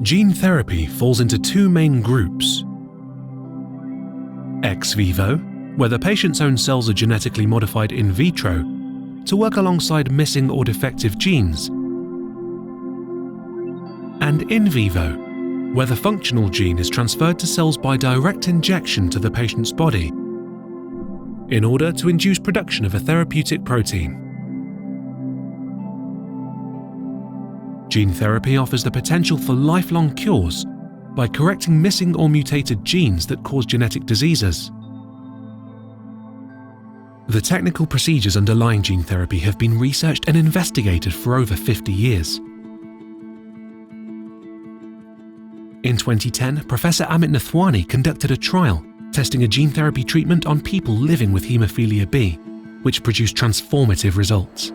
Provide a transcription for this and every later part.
Gene therapy falls into two main groups. Ex vivo, where the patient's own cells are genetically modified in vitro to work alongside missing or defective genes. And in vivo, where the functional gene is transferred to cells by direct injection to the patient's body in order to induce production of a therapeutic protein. Gene therapy offers the potential for lifelong cures by correcting missing or mutated genes that cause genetic diseases. The technical procedures underlying gene therapy have been researched and investigated for over 50 years. In 2010, Professor Amit Nathwani conducted a trial testing a gene therapy treatment on people living with haemophilia B, which produced transformative results.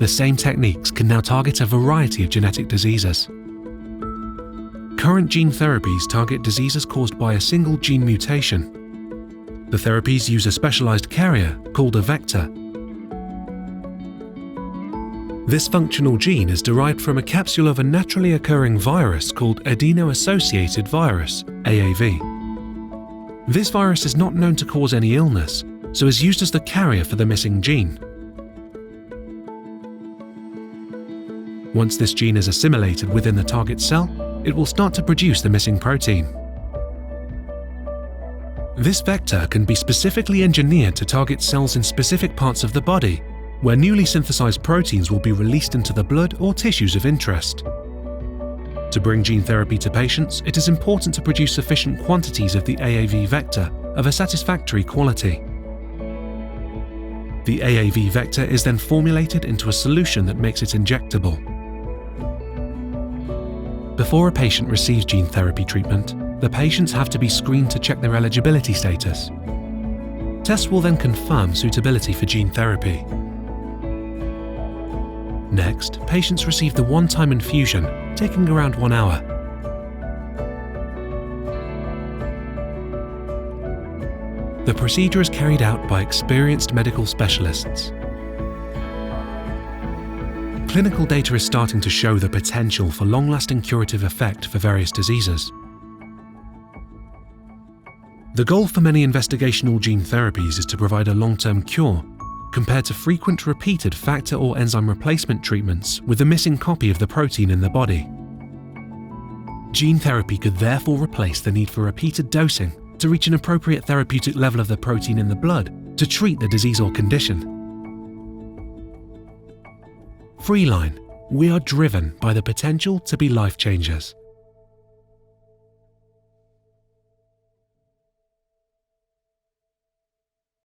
The same techniques can now target a variety of genetic diseases. Current gene therapies target diseases caused by a single gene mutation. The therapies use a specialized carrier called a vector. This functional gene is derived from a capsule of a naturally occurring virus called adeno-associated virus, AAV. This virus is not known to cause any illness, so is used as the carrier for the missing gene. Once this gene is assimilated within the target cell, it will start to produce the missing protein. This vector can be specifically engineered to target cells in specific parts of the body, where newly synthesized proteins will be released into the blood or tissues of interest. To bring gene therapy to patients, it is important to produce sufficient quantities of the AAV vector of a satisfactory quality. The AAV vector is then formulated into a solution that makes it injectable. Before a patient receives gene therapy treatment, the patients have to be screened to check their eligibility status. Tests will then confirm suitability for gene therapy. Next, patients receive the one-time infusion, taking around 1 hour. The procedure is carried out by experienced medical specialists. Clinical data is starting to show the potential for long-lasting curative effect for various diseases. The goal for many investigational gene therapies is to provide a long-term cure, compared to frequent repeated factor or enzyme replacement treatments with a missing copy of the protein in the body. Gene therapy could therefore replace the need for repeated dosing to reach an appropriate therapeutic level of the protein in the blood to treat the disease or condition. Freeline, we are driven by the potential to be life changers.